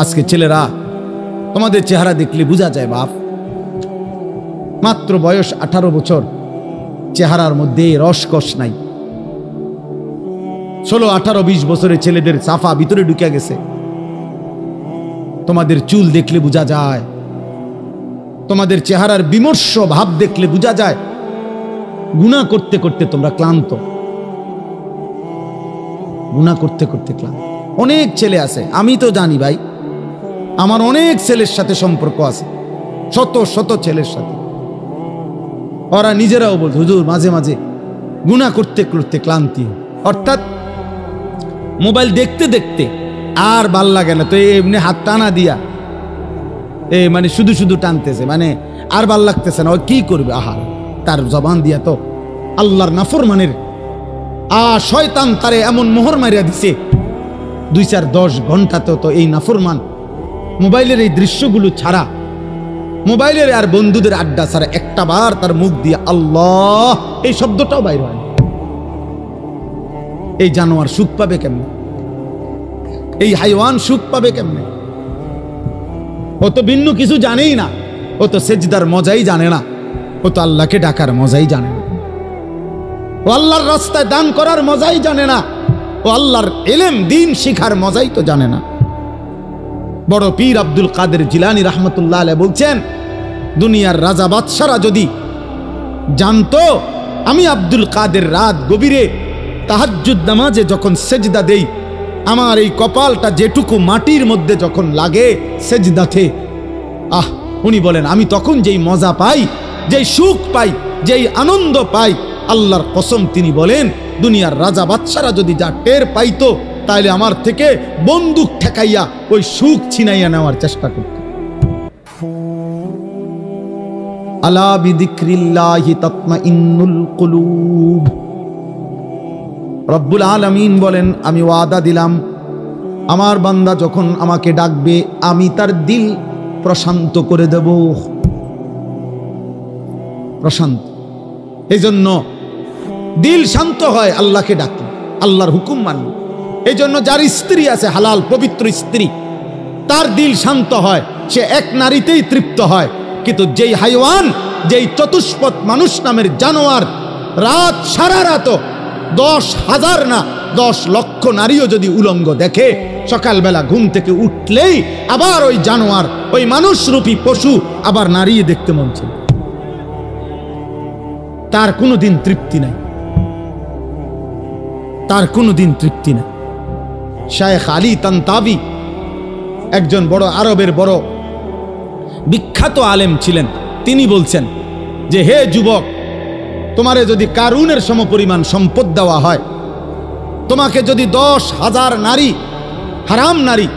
আজকে ছেলেরা তোমাদের চেহারা দেখলে বোঝা যায় বাপ, মাত্র বয়স 18 বছর, চেহারার মধ্যে রসকস নাই। 16, 18, 20 বছরের ছেলেদের সাফা ভিতরে ঢুকে গেছে। তোমাদের চুল দেখলে বোঝা যায়, তোমাদের চেহারার বিমর্ষ ভাব দেখলে বোঝা যায় গুনাহ করতে করতে তোমরা ক্লান্ত, গুনাহ করতে করতে ক্লান্ত। অনেক ছেলে আছে, আমি তো জানি ভাই, আমার অনেক ছেলের সাথে সম্পর্ক আছে, শত শত ছেলের সাথে। ওরা নিজেরাও বলছে হুজুর মাঝে মাঝে গুনাহ করতে করতে ক্লান্তি, অর্থাৎ মোবাইল দেখতে দেখতে আর ভাল লাগে না, তো এমনি হাত টানা দিয়া মানে শুধু শুধু টানতেছে, মানে আর ভাল লাগতেছে না, ও কি করবে? আহার, তার জবান দিয়া তো আল্লাহর নাফরমানের শয়তান তারে এমন মোহর মারিয়া দিছে, 2-4-10 ঘন্টাতে তো এই নাফরমান মোবাইলের এই দৃশ্যগুলো ছাড়া, মোবাইলের আর বন্ধুদের আড্ডা ছাড়া একটা বার তার মুখ দিয়ে আল্লাহ এই শব্দটাও বাইর হয়। এই জানোয়ার সুখ পাবে কেমনে? এই হাইওয়ান সুখ পাবে কেমনে? ও তো ভিন্ন কিছু জানেই না, ও তো সেজদার মজাই জানে না, ও তো আল্লাহকে ডাকার মজাই জানে না, ও আল্লাহর রাস্তায় দান করার মজাই জানে না, ও আল্লাহর ইলম দ্বীন শিখার মজাই তো জানে না। বড় পীর আব্দুল কাদের জিলানী রাহমাতুল্লাহ আলাইহি বলছেন, দুনিয়ার রাজা বাদশারা যদি জানতো আমি আব্দুল কাদের রাত গভীরে তাহাজ্জুদ নামাজে যখন সেজদা দেই, আমার এই কপালটা যেটুকু মাটির মধ্যে যখন লাগে সেজদাতে, উনি বলেন আমি তখন যেই মজা পাই, যেই সুখ পাই, যেই আনন্দ পাই, আল্লাহর কসম তিনি বলেন দুনিয়ার রাজা বাদশারা যদি যা টের পাইতো, তাহলে আমার থেকে বন্দুক ঠেকাইয়া ওই সুখ ছিনাইয়া নেওয়ার চেষ্টা করত। আলা বিযিকরিল্লাহি তাতমাইন্নুল কুলুব। রব্বুল আলামিন বলেন আমি ওয়াদা দিলাম আমার বান্দা যখন আমাকে ডাকবে আমি তার দিল প্রশান্ত করে দেব, প্রশান্ত। এই জন্য দিল শান্ত হয় আল্লাহকে ডাকলে, আল্লাহর হুকুম মানলে। এই জন্য যার স্ত্রী আছে হালাল পবিত্র স্ত্রী, তার দিল শান্ত হয়, সে এক নারীতেই তৃপ্ত হয়। কিন্তু যেই হাইওয়ান, যেই চতুষ্পদ মানুষ নামের জানোয়ার রাত সারা রাত 10,000 না 10 লক্ষ নারীও যদি উলঙ্গ দেখে, সকালবেলা ঘুম থেকে উঠলেই আবার ওই জানোয়ার, ওই মানুষরূপী পশু আবার নারী দেখতে মন চায়, তার কোনোদিন তৃপ্তি নাই, তার কোনোদিন তৃপ্তি নাই। শায়েখ আলী তানতাবি একজন বড় আরবের বড় বিখ্যাত আলেম ছিলেন। তিনি বলছেন যে হে যুবক, তোমারে যদি কারুনের সমপরিমাণ সম্পদ দেওয়া হয়, তোমাকে যদি 10,000 নারী, হারাম নারী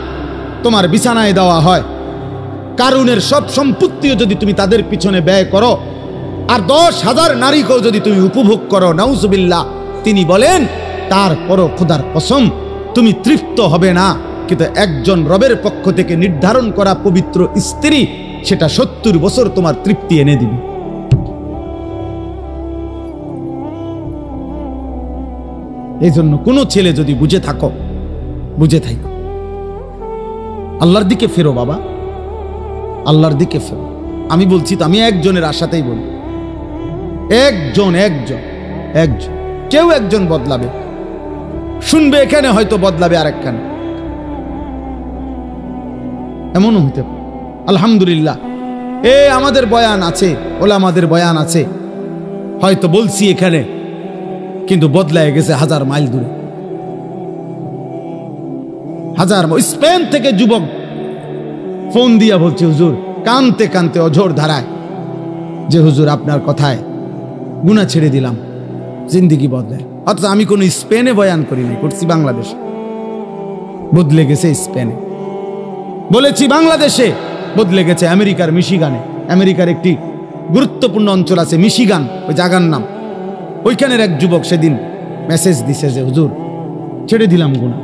তোমার বিছানায় দেওয়া হয়, কারুনের সব সম্পত্তিও যদি তুমি তাদের পিছনে ব্যয় করো, আর 10,000 নারীকেও যদি তুমি উপভোগ করো, নাউজুবিল্লাহ, তিনি বলেন তারপরও খোদার কসম তুমি তৃপ্ত হবে না। কিন্তু একজন রবের পক্ষ থেকে নির্ধারণ করা পবিত্র স্ত্রী, সেটা 70 বছর তোমার তৃপ্তি এনে দিবে। এই জন্য কোনো ছেলে যদি বুঝে থাকো, বুঝে থাকো, আল্লাহর দিকে ফেরো বাবা, আল্লাহর দিকে ফেরো। আমি বলছি তো, আমি একজনের আশাতেই বলি, একজন কেউ একজন বদলাবে, শুনবে এখানে, হয়তো বদলাবে আরেকখানে, এমনও হতে পারে। আলহামদুলিল্লাহ, আমাদের বয়ান আছে, ওলামাদের বয়ান আছে, হয়তো বলছি এখানে, কিন্তু বদলায় গেছে 1000 মাইল দূরে, 1000 মাইল। স্পেন থেকে যুবক ফোন দিয়া বলছে হুজুর, কানতে কানতে অঝোর ধারায়, যে হুজুর আপনার কথায় গুনাহ ছেড়ে দিলাম, জিন্দেগি বদলায়। অথচ আমি কোনো স্পেনে বয়ান করিনি, করছি বাংলাদেশে, বদলে গেছে স্পেনে। বলেছি বাংলাদেশে, বদলে গেছে আমেরিকার মিশিগানে। আমেরিকার একটি গুরুত্বপূর্ণ অঞ্চল আছে মিশিগান, ওই জায়গার নাম। ওইখানের এক যুবক সেদিন মেসেজ দিছে যে হুজুর ছেড়ে দিলাম গুনাহ।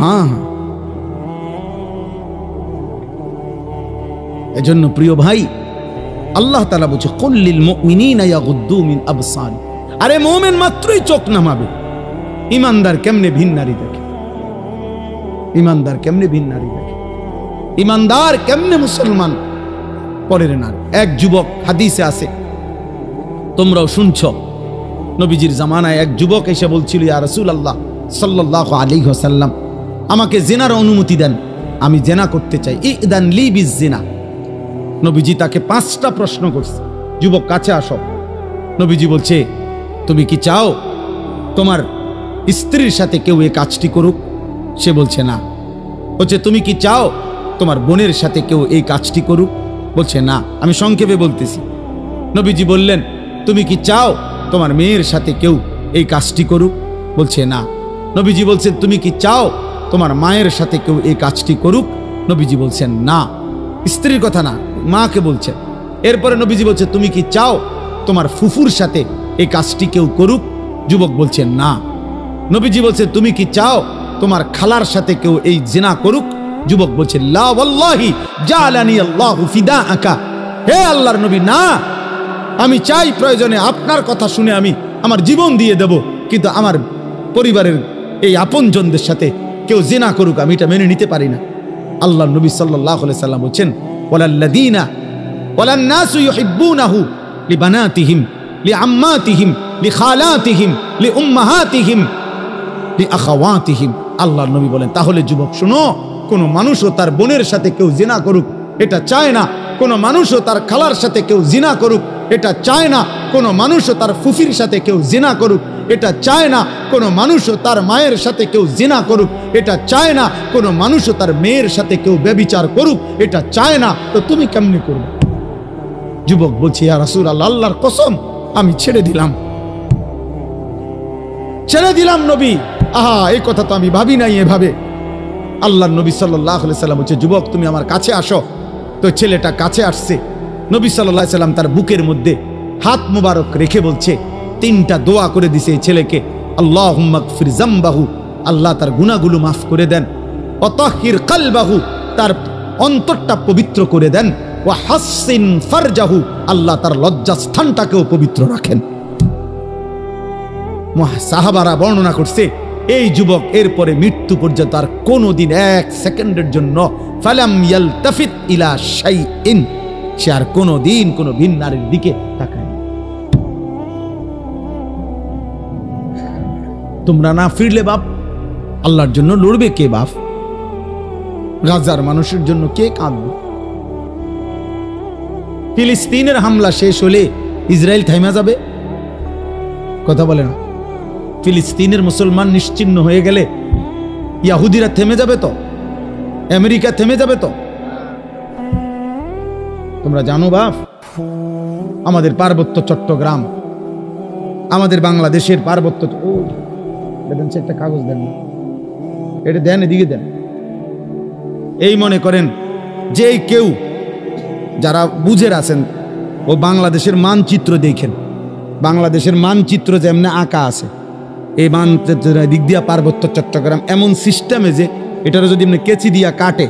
হ্যাঁ, এজন্য প্রিয় ভাই, আল্লাহ তাআলা বলছে কুল্লিল মুমিনিনা ইয়াগুদ্দু মিন আবসারিহিম, আরে মুমিন মাত্রই চোখ নামাবে। ইমানদার কেমনে ভিন নারী দেখে? ইমানদার কেমনে ভিন নারী দেখে? ইমানদার কেমনে মুসলমান পরের নারী? এক যুবক, হাদিসে আছে, তোমরাও শুনছ, নবীজির জামানায় এক যুবক এসে বলছিল, ইয়া রাসূলুল্লাহ সাল্লাল্লাহু আলাইহি ওয়াসাল্লাম, আমাকে জিনার অনুমতি দেন, আমি জিনা করতে চাই, ইদান লি বিজিনা। নবীজি তাকে 5টা প্রশ্ন করছে, যুবক কাছে আসো। নবীজি বলছে, তুমি কি চাও তোমার স্ত্রীর সাথে কেউ এই কাজটি করুক? সে বলছে না। বলছে, তুমি কি চাও তোমার বোনের সাথে কেউ এই কাজটি করুক? বলছে না। আমি সংক্ষেপে বলতেছি। নবীজি বললেন, তুমি কি চাও তোমার মেয়ের সাথে কেউ এই কাজটি করুক? বলছে না। নবীজি বলছেন, তুমি কি চাও তোমার মায়ের সাথে কেউ এই কাজটি করুক? নবীজি বলছেন না। স্ত্রীর কথা না, মাকে বলছেন। এরপরে নবীজি বলছে, তুমি কি চাও তোমার ফুফুর সাথে এই কাজটি কেউ করুক? যুবক বলছে না। নবীজি বলছে, তুমি কি চাও তোমার খালার সাথে কেউ এই জিনা করুক? যুবক বলছে, লা ওয়াল্লাহি জালানি আল্লাহু ফিদাআকা। হে আল্লাহর নবী, না, আমি চাই প্রয়োজনে আপনার কথা শুনে আমি আমার জীবন দিয়ে দেব, কিন্তু আমার পরিবারের এই আপনজনদের সাথে কেউ জিনা করুক আমি এটা মেনে নিতে পারি না। আল্লাহর নবী সাল্লাল্লাহু আলাইহি সাল্লাম বলেন, ওয়ালাল্লাযীনা ওয়ালান নাসু ইউহিব্বুনাহু লিবানাতিহিম লিআম্মাতিহিম লিখালাতিহিম লিউম্মাহাতিহিম লিআখাওয়াতিহিম। আল্লাহর নবী বলেন, তাহলে যুবক শোনো, কোন মানুষও তার বোনের সাথে কেউ জিনা করুক এটা চায় না। কোন মানুষও তার খালার সাথে কেউ জিনা করুক এটা চায় না। কোন মানুষও তার ফুফির সাথে কেউ জিনা করুক এটা চায় না। কোন মানুষও তার মায়ের সাথে কেউ জিনা করুক এটা চায় না। কোন মানুষও তার মেয়ের সাথে কেউ ব্যভিচার করুক এটা চায় না। তো তুমি কেমনে করবে? যুবক বলছি, ইয়া রাসূলুল্লাহ, আল্লাহর কসম আমি ছেড়ে দিলাম, ছেড়ে দিলাম নবী। আহা, এই কথা তো আমি ভাবি নাই এভাবে। আল্লাহর নবী সাল্লাল্লাহু আলাইহি সাল্লাম বলছে, যুবক তুমি আমার কাছে আসো। তো ছেলেটা কাছে আসছে। নবী সাল্লাল্লাহু আলাইহি সাল্লাম তার বুকের মধ্যে হাত মুবারক রেখে বলছে, 3টা দোয়া করে দিছে এই ছেলেকে। আল্লাহুম্মা গফির যামবাহু, আল্লাহ তার গুনাহগুলো মাফ করে দেন। ওয়া তাহহির কলবাহু, তার অন্তরটা পবিত্র করে দেন। ওয়া হাসসিন ফারজাহু, আল্লাহ তার লজ্জাস্থানটাকেও পবিত্র রাখেন। সাহাবারা বর্ণনা করছে, এই যুবক এরপরে মৃত্যু পর্যন্ত আর কোনোদিন 1 সেকেন্ডের জন্য ফালাম ইয়ালতাফিত ইলা শাইইন, সে আর কোনোদিন কোনো ভিন নারীর দিকে তাকায়। তোমরা না ফিরলে বাপ, আল্লাহর জন্য লড়বে কে বাপ? গাজার মানুষের জন্য কে কাঁদবে? ফিলিস্তিনের হামলা শেষ হলে ইসরায়েল থাইমা যাবে? কথা বলে না। ফিলিস্তিনের মুসলমান নিশ্চিহ্ন হয়ে গেলে ইহুদিরা থেমে যাবে তো? আমেরিকা থেমে যাবে তো? তোমরা জানো বাপ, আমাদের পার্বত্য চট্টগ্রাম, আমাদের বাংলাদেশের পার্বত্য, একটা কাগজ দেন, এটা দেন, এদিকে দেন। এই মনে করেন যে কেউ যারা বুঝের আছেন ও বাংলাদেশের মানচিত্র দেখেন, বাংলাদেশের মানচিত্র যেমন আঁকা আছে, এই মানচিত্রের দিক দিয়া পার্বত্য চট্টগ্রাম এমন সিস্টেমে যে এটার যদি এমনি কেচি দিয়া কাটে,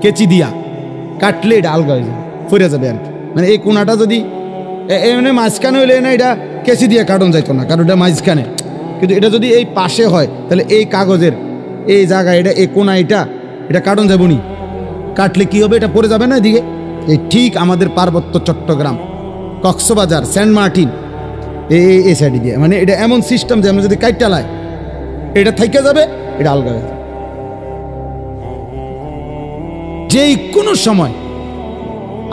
কেচি দিয়া কাটলে এটা আলগা হয়ে যাবে, ফিরে যাবে আর কি। মানে এই কোনাটা যদি এমনি মাঝখানে হইলে না, এটা কেচি দিয়া কাটন যাইতো না, কারণ এটা মাঝখানে। কিন্তু এটা যদি এই পাশে হয় তাহলে এই কাগজের এই জায়গায় এটা এই কোনা এটা কাটন যাবো নি, কাটলে কি হবে? এটা পড়ে যাবে না এদিকে। এই ঠিক আমাদের পার্বত্য চট্টগ্রাম, কক্সবাজার, সেন্ট মার্টিন এই সাইডে দিয়ে, মানে এটা এমন সিস্টেম যে আমরা যদি কাইটালায় এটা থাইকে যাবে, এটা আলগা হয়ে যাবে। যেই কোনো সময়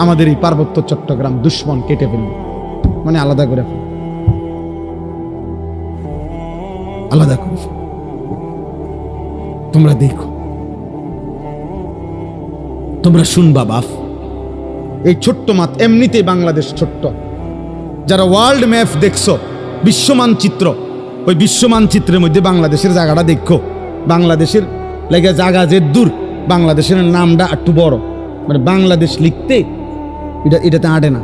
আমাদের এই পার্বত্য চট্টগ্রাম দুশ্মন কেটে ফেলবে, মানে আলাদা করে ফেলবে, আলাদা করে ফেলবে। তোমরা দেখো, তোমরা শুনবা বাপ, এই ছোট্ট মাত এমনিতেই বাংলাদেশ ছোট্ট। যারা ওয়ার্ল্ড ম্যাপ দেখছো, বিশ্ব মানচিত্র, ওই বিশ্ব মানচিত্রের মধ্যে বাংলাদেশের জায়গাটা দেখো। বাংলাদেশের লেগে জায়গা যে দূর, বাংলাদেশের নামটা একটু বড়, মানে বাংলাদেশ লিখতে এটাতে আটে না,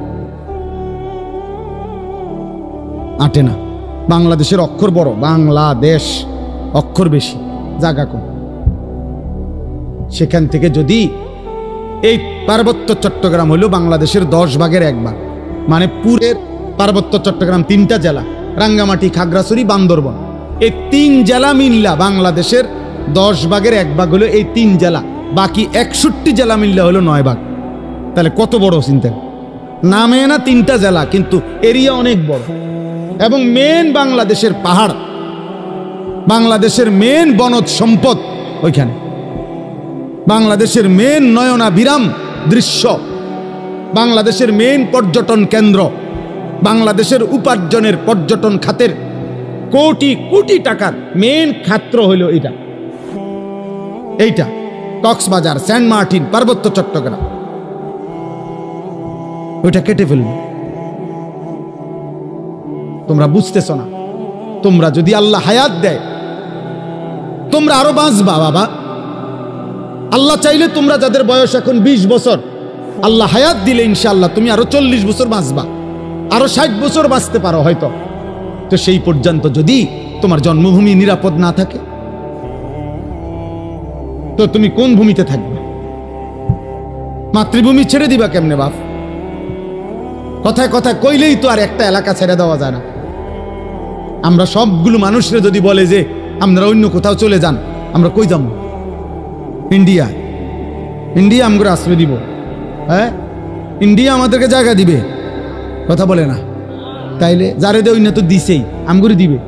আটে না। বাংলাদেশের অক্ষর বড়, বাংলাদেশ অক্ষর বেশি, জায়গা কম। সেখান থেকে যদি এই পার্বত্য চট্টগ্রাম হলো বাংলাদেশের 10 ভাগের 1 ভাগ, মানে পুরের পার্বত্য চট্টগ্রাম 3টা জেলা, রাঙ্গামাটি, খাগড়াছড়ি, বান্দরবন, এই 3 জেলা মিল্লা বাংলাদেশের 10 ভাগের 1 ভাগ হলো এই 3 জেলা, বাকি 61 জেলা মিল্লা হলো 9 ভাগ। তাহলে কত বড় চিন্তা! নামে না 3টা জেলা, কিন্তু এরিয়া অনেক বড়। এবং মেন বাংলাদেশের পাহাড়, বাংলাদেশের মেন বনজ সম্পদ ওইখানে, বাংলাদেশের মেন নয়নাভিরাম দৃশ্য, বাংলাদেশের মেন পর্যটন কেন্দ্র, বাংলাদেশের উপার্জনের পর্যটন খাতের কোটি কোটি টাকার মেন ক্ষেত্র হইল এইটা কক্সবাজার, সেন্ট মার্টিন, পার্বত্য চট্টগ্রাম। ওইটা কেটে ফেলবে। তোমরা বুঝতেছ না, তোমরা যদি আল্লাহ হায়াত দেয় তোমরা আরো বাঁচবা বাবা। আল্লাহ চাইলে তোমরা যাদের বয়স এখন 20 বছর, আল্লাহ হায়াত দিলে ইনশাআল্লাহ তুমি আরো 40 বছর বাঁচবা, আরো 60 বছর বাঁচতে পারো হয়তো। তো সেই পর্যন্ত যদি তোমার জন্মভূমি নিরাপদ না থাকে তো তুমি কোন ভূমিতে থাকবে? মাতৃভূমি ছেড়ে দিবা কেমনে বাপ? কথায় কথায় কইলেই তো আর একটা এলাকা ছেড়ে দেওয়া যায় না। আমরা সবগুলো মানুষরা যদি বলে যে আমরা অন্য কোথাও চলে যান, আমরা কই যাব? ইন্ডিয়া। ইন্ডিয়া আমগরে আশ্রয় দিব? হ্যাঁ, ইন্ডিয়া আমাদেরকে জায়গা দিবে? কথা বলে না। তাইলে যারে দেয় না তো দিছেই, আমগরে দিবে?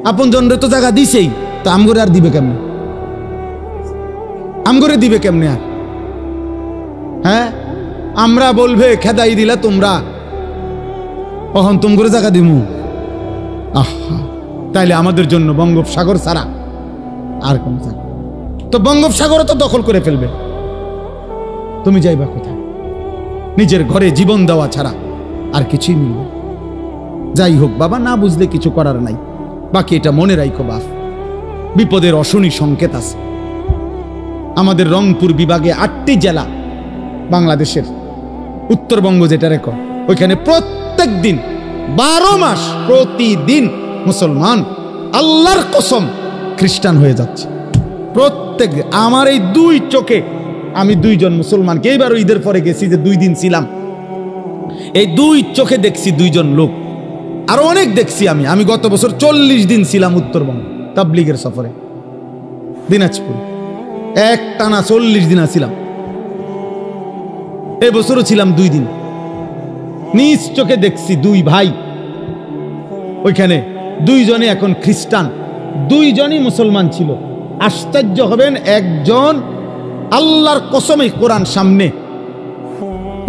আপন জনরে তো জায়গা দিছেই, তো আমগরে আর দিবে কেমনে? আমগরে দিবে কেমনে আর? হ্যাঁ, আমরা বলবে খেদাই দিলা তোমরা, কখন তুম করে জায়গা দিমু? আহা, তাইলে আমাদের জন্য বঙ্গোপসাগর ছাড়া আর কোন জায়গা? তো বঙ্গোপসাগরও তো দখল করে ফেলবে, তুমি যাইবা কোথায়? নিজের ঘরে জীবন দেওয়া ছাড়া আর কিছুই মিলবে। যাই হোক বাবা, না বুঝলে কিছু করার নাই। বাকি এটা মনে রাখো বাপ, বিপদের অশনি সংকেত আছে। আমাদের রংপুর বিভাগে 8টি জেলা বাংলাদেশের, উত্তরবঙ্গ যেটা রেকর্ড, ওইখানে প্রত্যেক দিন 12 মাস প্রতিদিন মুসলমান আল্লাহর কসম খ্রিস্টান হয়ে যাচ্ছে। প্রত্যেক, আমার এই 2 চোখে আমি 2 জন মুসলমানকে, এইবারও ঈদের পরে গেছি যে 2 দিন ছিলাম, এই 2 চোখে দেখছি 2 জন লোক। আরো অনেক দেখছি আমি গত বছর 40 দিন ছিলাম উত্তরবঙ্গ তাবলীগের সফরে, দিনাজপুর, একটানা 40 দিন ছিলাম। এবছরও ছিলাম 2 দিন। নিজ চোখে দেখছি 2 ভাই ওইখানে, 2 জনে এখন খ্রিস্টান, 2 জনই মুসলমান ছিল। আশ্চর্য হবেন, একজন আল্লাহর কসমে কোরআন সামনে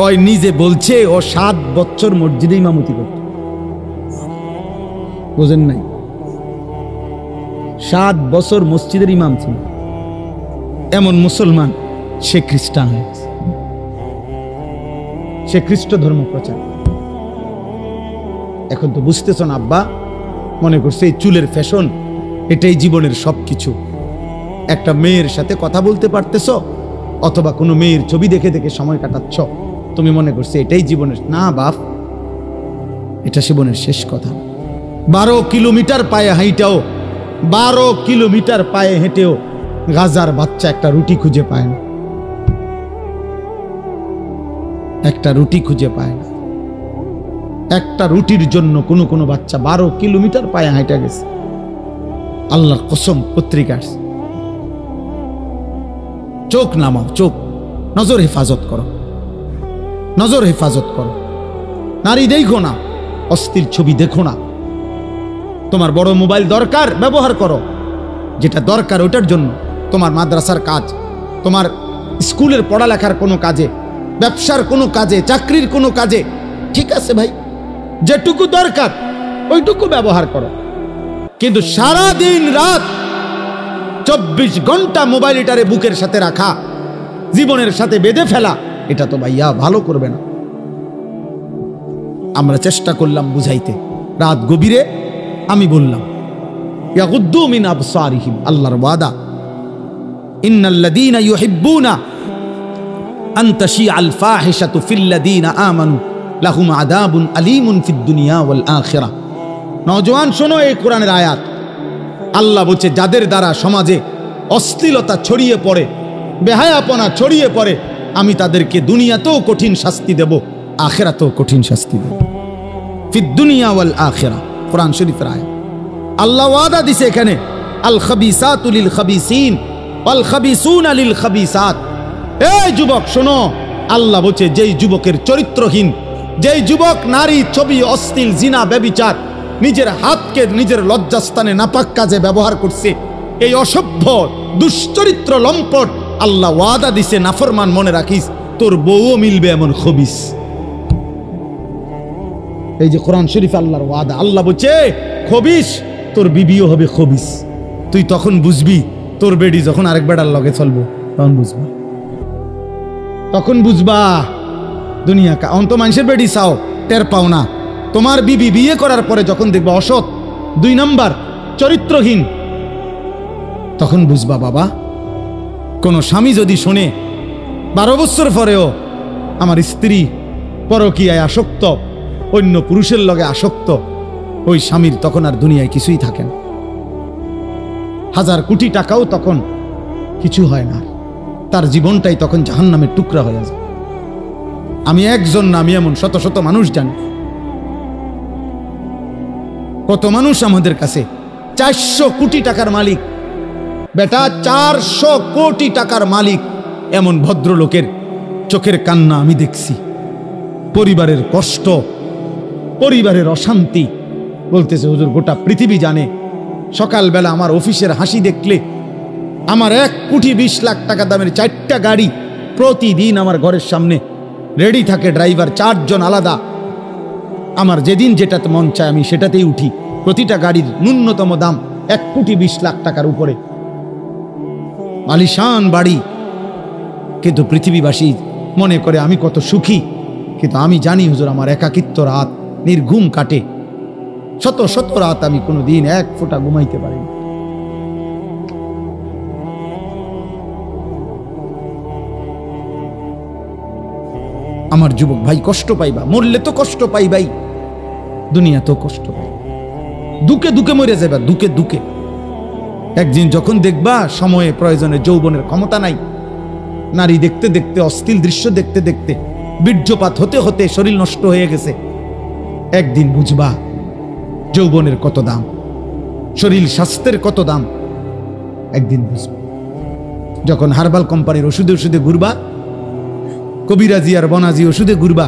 ওই নিজে বলছে ও 7 বছর মসজিদে ইমামতি করত। বুঝেন নাই? 7 বছর মসজিদের ইমাম ছিল। এমন মুসলমান, সে খ্রিস্টান হয়ে গেছে, সে খ্রিস্ট ধর্ম প্রচার। এখন তো বুঝতেছ না আব্বা, মনে করছে এই চুলের ফ্যাশন এটাই জীবনের সবকিছু। একটা মেয়ের সাথে কথা বলতে পারতেছ, অথবা কোনো মেয়ের ছবি দেখে দেখে সময় কাটাচ্ছ, তুমি মনে করছো এটাই জীবনের। না বাপ, এটা জীবনের শেষ কথা। 12 কিলোমিটার পায়ে হাঁটাও, 12 কিলোমিটার পায়ে হেঁটেও গাজার বাচ্চা একটা রুটি খুঁজে পায় না, একটা রুটি খুঁজে পায় না। একটা রুটির জন্য কোনো কোনো বাচ্চা 12 কিলোমিটার পায়ে হাঁটা গেছে। আল্লাহর কসম, পত্রিকা। চোখ নামাও, চোখ, নজর হেফাজত করো, নজর হেফাজত করো। নারী দেখো না, অস্থির ছবি দেখো না। তোমার বড় মোবাইল দরকার, ব্যবহার করো, যেটা দরকার ওটার জন্য। তোমার মাদ্রাসার কাজ, তোমার স্কুলের পড়ালেখার কোনো কাজে, ব্যবসার কোনো কাজে, চাকরির কোনো কাজে, ঠিক আছে ভাই, যেটুকু দরকার ওইটুকু ব্যবহার করো। কিন্তু সারা দিন রাত 24 ঘন্টা মোবাইলটারে বুকের সাথে রাখা, জীবনের সাথে বেঁধে ফেলা, এটা তো ভাইয়া ভালো করবে না। আমরা চেষ্টা করলাম বুঝাইতে, রাত গভীরে আমি বললাম, ইয়াগুদ্দু মিন আবসারিহিম, আল্লাহর ওয়াদা, ইন্নাল্লাযীনা ইউহিব্বুনা আন তাশিআল ফাহিশাতু ফিল্লাযীনা আমানু লাহুম আযাবুন আলীমুন ফিদ দুনিয়া ওয়াল আখিরাহ। নওজোয়ান শোনো এই কোরআনের আয়াত। আল্লাহ বলছে, যাদের দ্বারা সমাজে অশ্লীলতা ছড়িয়ে পড়ে, বেহায়াপনা ছড়িয়ে পড়ে, আমি তাদেরকে দুনিয়াতেও কঠিন শাস্তি দেব, আখিরাতেও কঠিন শাস্তি দেব। ফিদ দুনিয়া ওয়াল আখিরা, কোরআন শরীফের আয়াত। আল্লাহ ওয়াদা দিছে এখানে, আল খাবিসাতু লিল খাবিসিন ওয়াল খাবিসুনা লিল খাবিসাত। এই যুবক শোনো, আল্লাহ বলছে যেই যুবকের চরিত্রহীন, যেই যুবক নারী, ছবি, অশ্লীল, জিনা, ব্যভিচার, নিজের হাতকে নিজের লজ্জাস্থানে নাপাক কাজে ব্যবহার করছে, এই অসভ্য দুশ্চরিত্র লম্পট, আল্লাহ ওয়াদা দিছে নাফরমান, মনে রাখিস তোর বউও মিলবে এমন খবিস। এই যে কোরআন শরীফ আল্লাহর ওয়াদা, আল্লাহ বলছে খবিস, তোর বিবিও হবে খবিস। তুই তখন বুঝবি, তোর বেডি যখন আরেক বেড়ার লগে চলবো তখন বুঝবা, তখন বুঝবা দুনিয়া কা অন্ত মানুষের বেডি চাও, টের পাও না। তোমার বিবি বিয়ে করার পরে যখন দেখবা অসৎ, 2 নাম্বার চরিত্রহীন, তখন বুঝবা বাবা। কোন স্বামী যদি শোনে 12 বছর পরেও আমার স্ত্রী পরকীয়ায় আসক্ত, অন্য পুরুষের লগে আসক্ত, ওই স্বামীর তখন আর দুনিয়ায় কিছুই থাকে না। 1000 কোটি টাকাও তখন কিছু হয় না, তার জীবনটাই তখন জাহান্নামের টুকরা হয়ে যায়। আমি একজন না, আমি এমন শত শত মানুষ জানি। কত মানুষ আমাদের কাছে 400 কোটি টাকার মালিক, বেটা 400 কোটি টাকার মালিক, এমন ভদ্রলোকের চোখের কান্না আমি দেখছি। পরিবারের কষ্ট, পরিবারের অশান্তি, বলতেছে হুজুর গোটা পৃথিবী জানে, সকালবেলা আমার অফিসের হাসি দেখলে, আমার 1 কোটি 20 লাখ টাকা দামের 4টা গাড়ি প্রতিদিন আমার ঘরের সামনে রেডি থাকে, ড্রাইভার 4 জন আলাদা। আমার যেদিন যেটাতে মন চায় আমি সেটাতেই উঠি। প্রতিটা গাড়ির ন্যূনতম দাম 1 কোটি 20 লাখ টাকার উপরে, আলিশান বাড়ি। কিন্তু পৃথিবীবাসী মনে করে আমি কত সুখী, কিন্তু আমি জানি হুজুর আমার একাকিত্ব রাত নির্ঘুম কাটে। শত শত রাত আমি কোনোদিন 1 ফোঁটা ঘুমাইতে পারিনি। আমার যুবক ভাই কষ্ট পাইবা, মরলে তো কষ্ট পাইবাই, দুনিয়া তো কষ্ট পাই, দুকে দুকে মরে যাবা, দুকে দুকে। একদিন যখন দেখবা সময়ে প্রয়োজনে যৌবনের ক্ষমতা নাই, নারী দেখতে দেখতে, অশ্লীল দৃশ্য দেখতে দেখতে, বীর্যপাত হতে হতে শরীর নষ্ট হয়ে গেছে, একদিন বুঝবা যৌবনের কত দাম, শরীর স্বাস্থ্যের কত দাম, একদিন বুঝবা। যখন হার্বাল কোম্পানির ওষুধে ওষুধে ঘুরবা, কবিরাজি আর বনাজি ওষুধে ঘুরবা,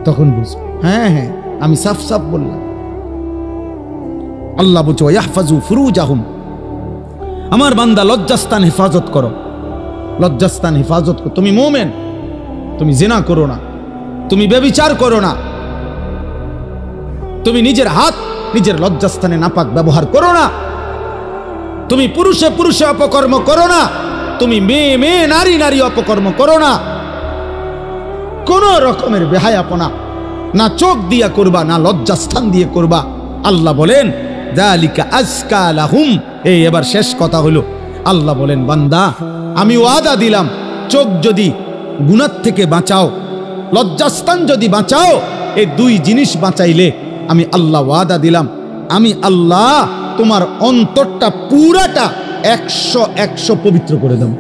তখন বুঝবা। হ্যাঁ হ্যাঁ, আমি সাফ সাফ বললাম। আল্লাহ বলছে ইয়াহফাজু ফুরুজাহুম, আমার বান্দা লজ্জাস্থান হেফাজত করো, লজ্জাস্থান হেফাজত করো। তুমি মুমিন, তুমি জিনা করো না, তুমি ব্যভিচার করো না, তুমি নিজের হাত নিজের লজ্জাস্থানে নাপাক ব্যবহার করো না, তুমি পুরুষে পুরুষে অপকর্ম করো না, তুমি মেয়ে মেয়ে নারী নারী অপকর্ম করো না, কোন রকমের বেহায়াপনা না চোখ দিয়া করবা, না লজ্জাস্থান দিয়ে করবা। আল্লাহ বলেন যালিকা আজকা লাহুম। এই এবার শেষ কথা হলো, আল্লাহ বলেন বান্দা আমি ওয়াদা দিলাম, চোখ যদি গুনাহ থেকে বাঁচাও, লজ্জাস্থান যদি বাঁচাও, এই 2 জিনিস বাঁচাইলে আমি আল্লাহ ওয়াদা দিলাম, আমি আল্লাহ তোমার অন্তরটা পুরাটা 100 পবিত্র করে দেব।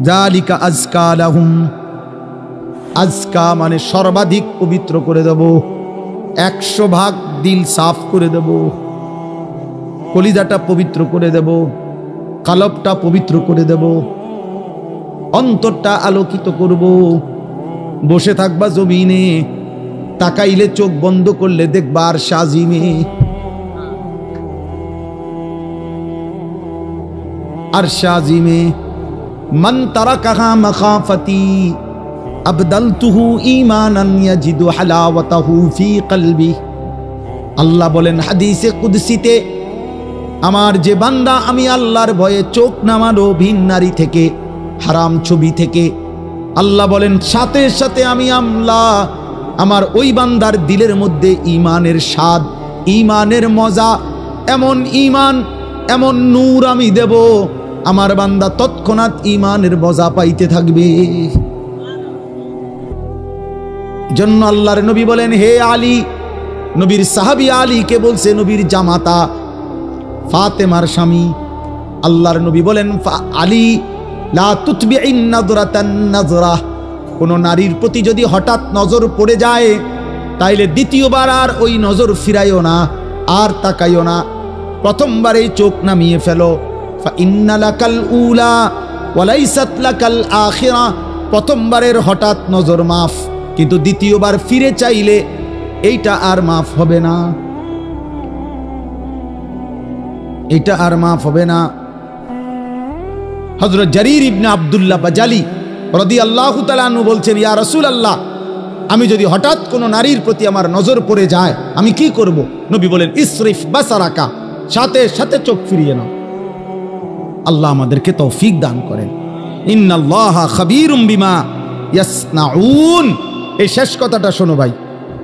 যালিকা আজকা লাহুম, আজকা মানে সর্বাধিক পবিত্র করে দেব, 100 ভাগ দিল সাফ করে দেব, কলিজাটা পবিত্র করে দেব, কালবটা পবিত্র করে দেব, অন্তরটা আলোকিত করব। বসে থাকবা জমিনে, তাকাইলে চোখ বন্ধ করলে দেখবা আর সাজিমে, আর সাজিমে মান তারাকাহা মাখাফাতি আবদালতুহু ঈমানান ইয়াজিদু হালাওয়াতাহু ফি কলবি। আল্লাহ বলেন হাদিসে কুদসিতে, আমার যে বান্দা আমি আল্লাহর ভয়ে চোখ নামালো ভিন নারী থেকে, হারাম ছবি থেকে, আল্লাহ বলেন সাথে সাথে আমি আল্লাহ আমার ওই বান্দার দিলের মধ্যে ঈমানের স্বাদ, ঈমানের মজা, এমন ঈমান এমন নূর আমি দেব, আমার বান্দা তৎক্ষণাৎ ঈমানের মজা পাইতে থাকবে। জন্য আল্লাহর নবী বলেন হে আলী, নবীর সাহাবী আলীকে বলছে, নবীর জামাতা ফাতেমার স্বামী, আল্লাহর নবী বলেন আলী লা তুতবিইন নাযরাতান নাযরা, কোনো নারীর প্রতি যদি হঠাৎ নজর পড়ে যায় তাইলে দ্বিতীয়বার আর ওই নজর ফিরাইও না, আর তাকাইও না, প্রথমবারেই চোখ নামিয়ে ফেলো। ফাইন্না লাকাল উলা ওয়া লাইসাত লাকাল আখিরা, প্রথমবারের হঠাৎ নজর মাফ, কিন্তু দ্বিতীয়বার ফিরে চাইলে এইটা আর মাফ হবে না, এটা আর মাফ হবে না। হযরত জারীর ইবনে আব্দুল্লাহ বাজালি রাদিয়াল্লাহু তাআলা আনহু বলছেন, ইয়া রাসূলুল্লাহ, আমি যদি হঠাৎ কোনো নারীর প্রতি আমার নজর পড়ে যায় আমি কি করব? নবী বলেন, ইসরিফ বাসারাকা, সাথে সাথে চোখ ফিরিয়ে নাও। আল্লাহ আমাদেরকে তৌফিক দান করেন। ইন্নাল্লাহা খাবীরুম বিমা ইয়াসনাউন। এই শেষ কথাটা শোনো ভাই,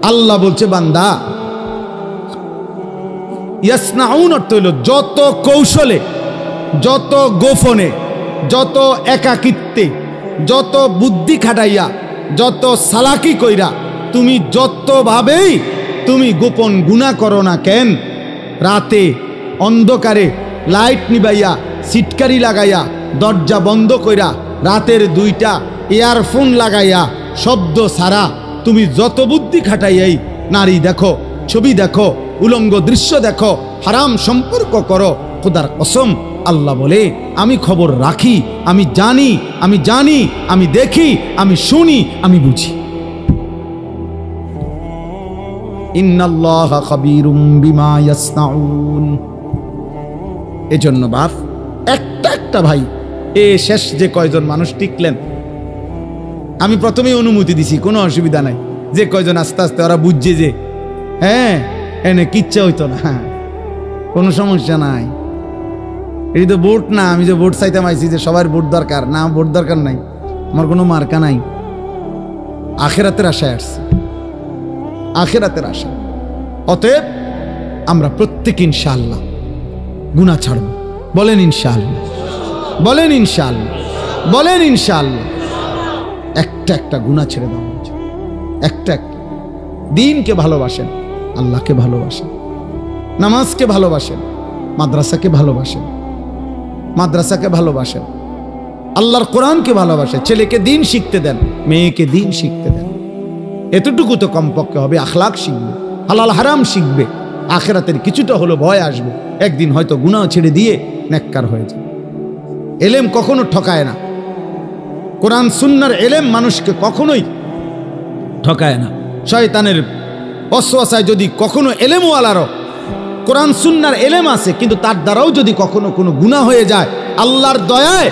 আল্লাহ বলছে বান্দা, ইয়াসনাউন অর্থ হইল যত কৌশলে, যত গোপনে, যত একাকিত্বে, যত বুদ্ধি খাটাইয়া, যত সালাকি কইরা, তুমি যতভাবেই তুমি গোপন গুনাহ করো না কেন, রাতে অন্ধকারে লাইট নিবাইয়া, সিটকারি লাগাইয়া, দরজা বন্ধ কইরা, রাতের 2টা ইয়ারফোন লাগাইয়া, শব্দ ছাড়া তুমি যত বুদ্ধি খাটাইয়াই নারী দেখো, ছবি দেখো, উলঙ্গ দৃশ্য দেখো, হারাম সম্পর্ক করো, খোদার কসম আল্লাহ বলে আমি খবর রাখি, আমি জানি, আমি জানি, আমি দেখি, আমি শুনি, আমি বুঝি। ইন্নাল্লাহা খাবীরুম বিমা ইয়াসনাউন। এজন্য বাপ, একটা ভাই, শেষ যে কয়জন মানুষ টিকলেন, আমি প্রথমেই অনুমতি দিছি, কোনো অসুবিধা নাই। যে কয়জন আস্তে আস্তে ওরা বুঝছে যে হ্যাঁ এনে কিচ্ছা হইতো না, কোনো সমস্যা নাই, এটি তো ভোট না, আমি যে ভোট চাইতে আইছি যে সবার ভোট দরকার না, ভোট দরকার নাই, আমার কোনো মার্কা নাই, আখিরাতের আশায় আসছে, আখিরাতের আশা। অতএব আমরা প্রত্যেক ইনশাআল্লাহ গুনাহ ছাড়ব। বলেন ইনশাআল্লাহ, বলেন ইনশাআল্লাহ, বলেন ইনশাআল্লাহ। একটা গুনাহ ছেড়ে দেওয়া হয়েছে, একটা দিনকে ভালোবাসেন, আল্লাহকে ভালোবাসেন, নামাজকে ভালোবাসেন, মাদ্রাসাকে ভালোবাসেন, মাদ্রাসাকে ভালোবাসেন, আল্লাহর কোরআনকে ভালোবাসেন, ছেলেকে দিন শিখতে দেন, মেয়েকে দিন শিখতে দেন। এতটুকু তো কমপক্ষে হবে। আখলাক শিখবে, হালাল হারাম শিখবে, আখিরাতের কিছুটা হলো ভয় আসবে, একদিন হয়তো গুনাহ ছেড়ে দিয়ে নেককার হয়ে যাবে। এলেম কখনো ঠকায় না, কোরআন সুন্নাহর এলেম মানুষকে কখনোই ঠকায় না। শয়তানের ওয়াসওয়াসায় যদি কখনো এলেমওয়ালারও কোরআন সুন্নাহর এলেম আছে, কিন্তু তার দ্বারাও যদি কখনো কোনো গুনাহ হয়ে যায়, আল্লাহর দয়ায়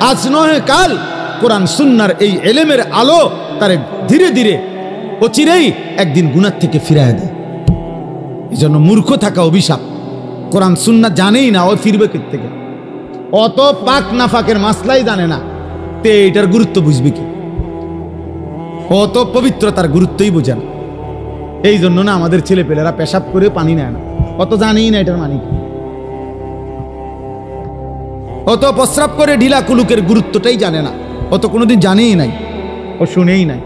আজ নয় কাল কোরআন সুন্নাহর এই এলেমের আলো তারে ধীরে ধীরে অচিরেই একদিন গুনাহ থেকে ফিরায় দেয়। এই জন্য মূর্খ থাকা অভিশাপ। কোরআন সুন্নাহ জানেই না, ও ফিরবে থেকে, অত পাক নাফাকের মাসলাই জানে না, তে এটার গুরুত্ব বুঝবে কি? অত পবিত্রতার গুরুত্বই বোঝে না। এই জন্য না আমাদের ছেলে পেলেরা পেশাব করে পানি নেয় না, অত জানেই না এটার মানে কি। অত প্রস্রাব করে ঢিলা কুলুকের গুরুত্বটাই জানে না, অত কোনোদিন জানেই নাই, ও শুনেই নাই।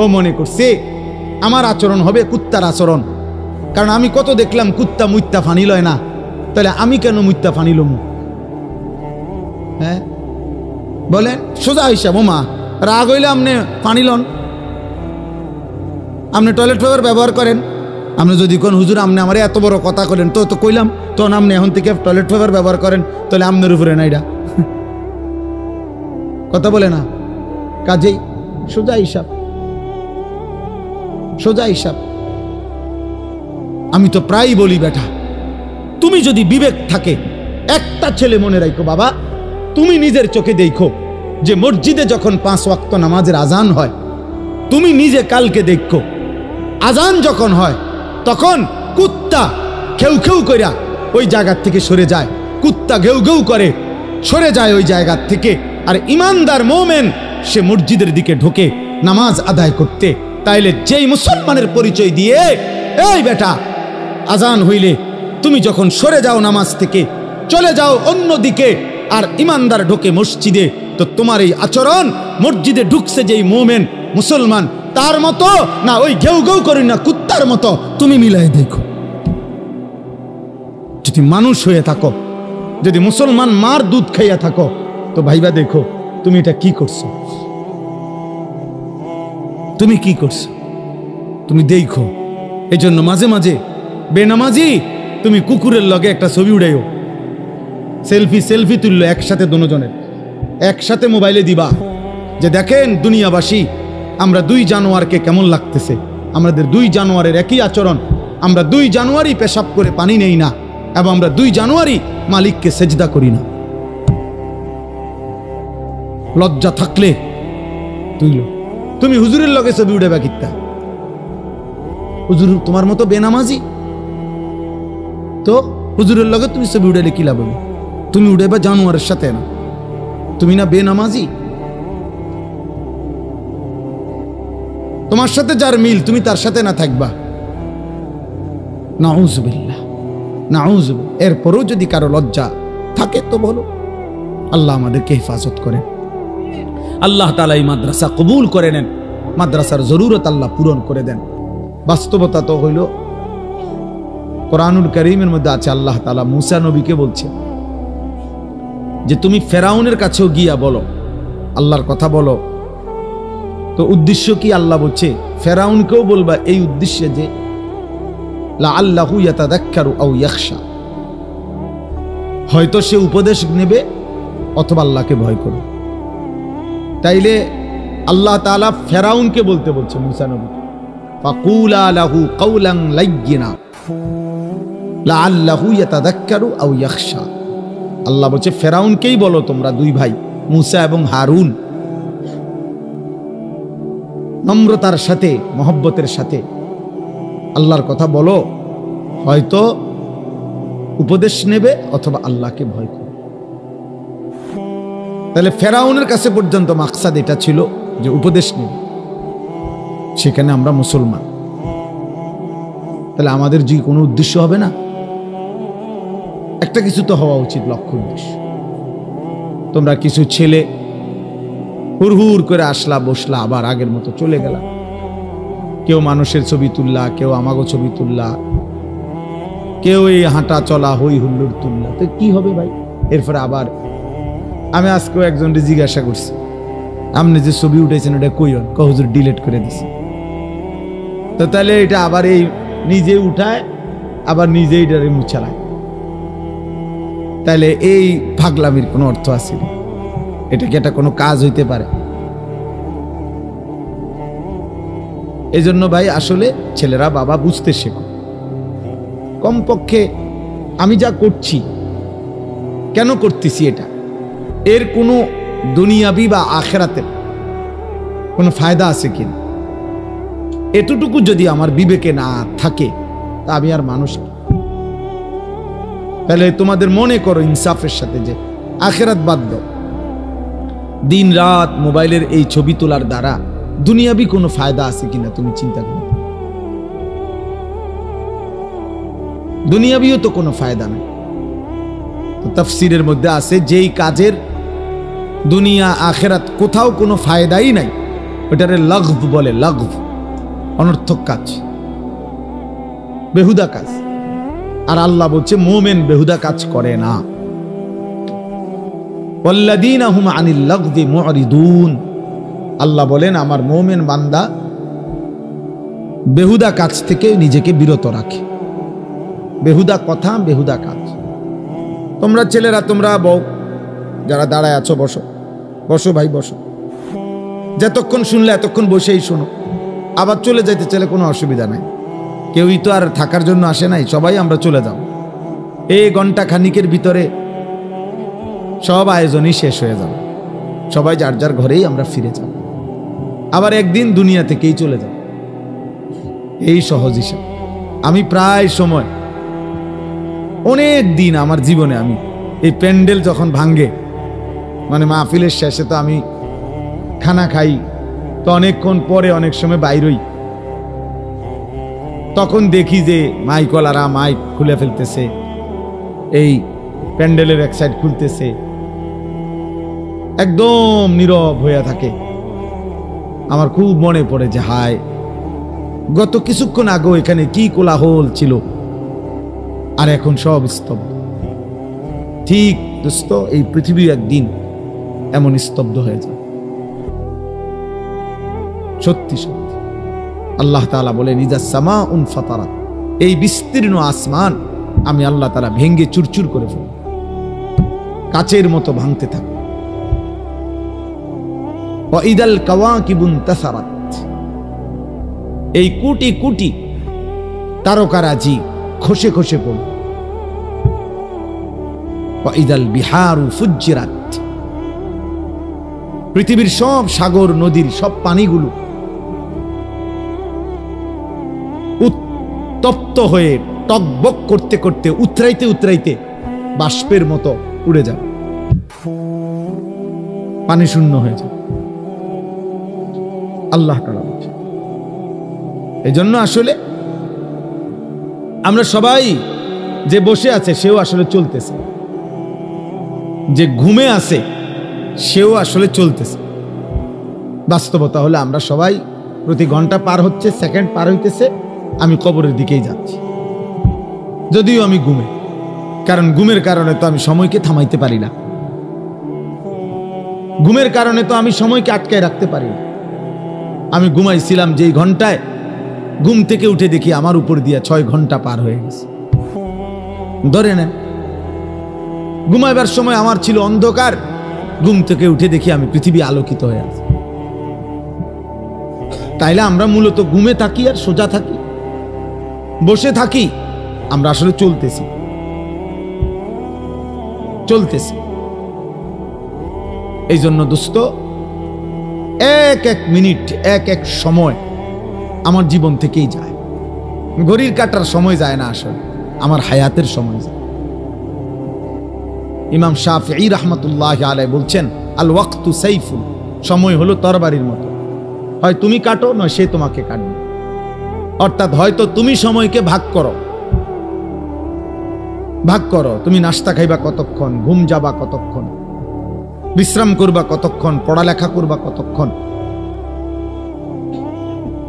ও মনে করছে আমার আচরণ হবে কুত্তার আচরণ, কারণ আমি কত দেখলাম কুত্তা মুত্তা ফানি লয় না, তাহলে আমি কেন মুত্তা ফানি লমু? হ্যাঁ বলেন, সোজা হিসাব। ওমা রাগ হইলে আপনি পানি লন, আপনি টয়লেট পেপার ব্যবহার করেন। আপনি যদি কোন হুজুর আপনি আমার এত বড় কথা করেন, তো কইলাম, তখন আপনি এখন থেকে টয়লেট পেপার ব্যবহার করেন, তাহলে আপনার উপরে না এটা কথা বলে না। কাজেই সোজা হিসাব, সোজা হিসাব। আমি তো প্রায় বলি, বেটা তুমি যদি বিবেক থাকে, একটা ছেলে মনে রাখো বাবা, তুমি নিজের চোখে দেখো যে মসজিদে যখন 5 ওয়াক্ত নামাজের আজান হয়, তুমি নিজে কালকে দেখো আজান যখন হয় তখন কুত্তা খেউ খেউ কইরা ওই জায়গার থেকে সরে যায়, কুত্তা ঘেউ ঘেউ করে সরে যায় ওই জায়গার থেকে, আর ইমানদার মোমেন সে মসজিদের দিকে ঢোকে নামাজ আদায় করতে। তাইলে যেই মুসলমানের পরিচয় দিয়ে, এই বেটা আজান হইলে তুমি যখন সরে যাও নামাজ থেকে, চলে যাও অন্য দিকে, আর ইমানদার ঢোকে মসজিদে, তো তোমার এই আচরণ মসজিদে ঢুকছে যেই মোমেন মুসলমান তার মতো না ওই ঘেউ ঘেউ করি না কুত্তার মতো, তুমি মিলাই দেখো। যদি মানুষ হয়ে থাকো, যদি মুসলমান মার দুধ খাইয়া থাকো, তো ভাইবা দেখো তুমি এটা কি করছো। তুমি কি করছো, তুমি দেখো। এই জন্য মাঝে মাঝে বেনামাজি তুমি কুকুরের লগে একটা ছবি উড়াইও, সেলফি তুললো একসাথে, দুজনের একসাথে মোবাইলে দিবা যে দেখেন দুনিয়াবাসী, আমরা 2 জানুয়ারকে কেমন লাগতেছে, আমাদের 2 জানুয়ারের একই আচরণ, আমরা 2 জানুয়ারি পেশাব করে পানি নেই না, এবং আমরা 2 জানুয়ারি মালিককে সেজদা করি না। লজ্জা থাকলে তুইলো, তুমি হুজুরের লগে ছবি উঠাবা কিত্তা? হুজুর তোমার মতো বেনামাজি, তো হুজুরের লগে তুমি ছবি উঠালে কি লাভ হবে? তুমি উঠাবা জানুয়ারের সাথে না, তুমি না বেনামাজি? তোমার সাথে যার মিল তুমি তার সাথে না থাকবা, নাউজুবিল্লাহ নাউজুবিল্লাহ। এরপরও যদি কারো লজ্জা থাকে তো বলো। আল্লাহ আমাদেরকে হেফাজত করেন, আল্লাহ তাআলা এই মাদ্রাসা কবুল করে নেন, মাদ্রাসার জরুরত আল্লাহ পূরণ করে দেন। বাস্তবতা তো হইল কোরআনুল কারীমের মধ্যে আছে, আল্লাহ তাআলা মুসা নবীকে বলছে যে তুমি ফেরাউনের কাছেও গিয়া বলো, আল্লাহর কথা বলো। তো উদ্দেশ্য কি? আল্লাহ বলছে ফেরাউনকেও বলবা এই উদ্দেশ্যে যে লাআল্লাহু ইয়াতাযাক্কারু আও ইয়াখশা, হয়তো সে উপদেশ নেবে অথবা আল্লাহকে ভয় করবে। তাইলে আল্লাহ তাআলা ফেরাউনকে বলতে বলছে মুসা নবী, ফাকুলা লাহু কাওলান লায়্যিনা লাআল্লাহু ইয়াতাযাক্কারু আও ইয়াখশা। আল্লাহ বলছে ফেরাউনকেই বলো, তোমরা 2 ভাই মুসা এবং হারুন, নম্রতার সাথে মহব্বতের সাথে আল্লাহর কথা বলো, হয়তো উপদেশ নেবে অথবা আল্লাহকে ভয় করবে। তাহলে ফেরাউনের কাছে পর্যন্ত মাকসাদ এটা ছিল যে উপদেশ নেবে, সেখানে আমরা মুসলমান, তাহলে আমাদের যে কোনো উদ্দেশ্য হবে না, একটা কিছু তো হওয়া উচিত, লক্ষ্য উদ্দেশ্য। তোমরা কিছু ছেলে হুড়হুড় করে আসলা, বসলা, আবার আগের মতো চলে গেলা। কেউ মানুষের ছবি তুললা, কেউ আমাগো ছবি তুললা, কেউ এই হাঁটা চলা হই হুল্লোড় তুললা, তো কি হবে ভাই? এরপরে আবার আমি আজকেও একজনকে জিজ্ঞাসা করছি, আপনি যে ছবি উঠেছেন ওটা কইন, হুজুর ডিলিট করে দিছি। তো তাহলে এটা আবার এই নিজে উঠায় আবার নিজে এটারে মুছালায়, তাহলে এই পাগলামির কোনো অর্থ আছে? এটা কি এটা কোনো কাজ হইতে পারে? এই জন্য ভাই আসলে ছেলেরা বাবা বুঝতে শেখো, কমপক্ষে আমি যা করছি কেন করতেছি, এটা এর কোনো দুনিয়াবি বা আখেরাতের কোনো ফায়দা আছে কিনা, এতটুকু যদি আমার বিবেকে না থাকে তা আমি আর মানুষ কি? তাহলে তোমাদের মনে করো ইনসাফের সাথে যে আখেরাত বাদ দাও, দিন রাত মোবাইলের এই ছবি তোলার দ্বারা দুনিয়াবি কোনো ফায়দা আছে কিনা তুমি চিন্তা করো। দুনিয়াবিও তো কোনো ফায়দা নাই। তাফসীরের মধ্যে আছে যেই কাজের দুনিয়া আখেরাত কোথাও কোনো ফায়দাই নাই, ওটারে লাগভ বলে, লাগভ, অনর্থক কাজ, বেহুদা কাজ। আর আল্লাহ বলছে মুমিন বেহুদা কাজ করে না। ওয়াল্লাযীনা হুম আনিল লাগভি মুরিদুন, আল্লাহ বলেন আমার মুমিন বান্দা বেহুদা কাজ থেকে নিজেকে বিরত রাখে, বেহুদা কথা, বেহুদা কাজ। তোমরা ছেলেরা, তোমরা বউ যারা দাঁড়ায় আছো, বসো বসো ভাই বসো, যতক্ষণ শুনলে এতক্ষণ বসেই শোনো, আবার চলে যাইতে চাইলে কোনো অসুবিধা নাই, কেউই তো আর থাকার জন্য আসে নাই, সবাই আমরা চলে যাব। এই ঘন্টা খানিকের ভিতরে সব আয়োজনই শেষ হয়ে যাবে, সবাই যার যার ঘরেই আমরা ফিরে যাব, আবার একদিন দুনিয়া থেকেই চলে যাব, এই সহজ হিসাব। আমি প্রায় সময় অনেক দিন আমার জীবনে আমি এই প্যান্ডেল যখন ভাঙ্গে, মানে মাহফিলের শেষে তো আমি খানা খাই, তো অনেকক্ষণ পরে অনেক সময় বাইরই, তখন দেখি যে মাইকওয়ালারা মাইক খুলে ফেলতেছে, এই প্যান্ডেলের এক সাইড খুলতেছে, একদম নীরব হয়ে থাকে। আমার খুব মনে পড়ে যে হায়, গত কিছুক্ষণ আগে এখানে কি কোলাহল ছিল, আর এখন সব স্তব্ধ। ঠিক দোস্ত, এই পৃথিবী একদিন এমন স্তব্ধ হয়ে যায়, সত্যি সত্যি। আল্লাহ তাআলা বলেন ইজাস সামাউন ফাতারাত, এই বিস্তীর্ণ আসমান আমি আল্লাহ তাআলা ভেঙ্গে চুরচুর করে ফেলব, কাচের মতো ভাঙতে থাকে। ওয়া ইদাল কাওয়াকিবুন তাসারাত, এই কোটি কোটি তারকারাজি খসে খসে পড়ল। ওয়া ইদাল বিহারু ফুজ্জিরাত, পৃথিবীর সব সাগর নদীর সব পানিগুলো উত্তপ্ত হয়ে টকবক করতে করতে উতরাইতে উতরাইতে বাষ্পের মতো উড়ে যাবে, পানি শূন্য হয়ে যাবে। আল্লাহ তাআলা বলছেন। এই জন্য আসলে আমরা সবাই, যে বসে আছে সেও আসলে চলতেছে, যে ঘুমে আছে সেও আসলে চলতেছে। বাস্তবতা হলে আমরা সবাই প্রতি ঘন্টা পার হচ্ছে, সেকেন্ড পার হইতেছে, আমি কবরের দিকেই যাচ্ছি, যদিও আমি ঘুমে। কারণ ঘুমের কারণে তো আমি সময়কে থামাইতে পারি না, ঘুমের কারণে তো আমি সময়কে আটকায় রাখতে পারি না। আমি ঘুমাইছিলাম যেই ঘন্টায়, ঘুম থেকে উঠে দেখি আমার উপর দিয়া 6 ঘন্টা পার হয়ে গেছে। ধরে নেন ঘুমাইবার সময় আমার ছিল অন্ধকার, ঘুম থেকে উঠে দেখি আমি পৃথিবী আলোকিত হয়ে আছে। তাইলে আমরা মূলত ঘুমে থাকি আর সোজা থাকি, বসে থাকি, আমরা আসলে চলতেছি। এই জন্য দোস্ত, এক এক মিনিট, এক এক সময় আমার জীবন থেকেই যায়। ঘড়ির কাটার সময় যায় না, আসলে আমার হায়াতের সময় যায়। ইমাম শাফিঈ রাহমাতুল্লাহি আলাইহি বলছেন, আল ওয়াক্তু সাইফুন, সময় হলো তরবারির মতো, হয় তুমি কাটো নয় সে তোমাকে কাটবে। অর্থাৎ হয়তো তুমি সময়কে ভাগ করো, তুমি নাস্তা খাইবা কতক্ষণ, ঘুম যাবা কতক্ষণ, বিশ্রাম করবা কতক্ষণ, পড়ালেখা করবা কতক্ষণ,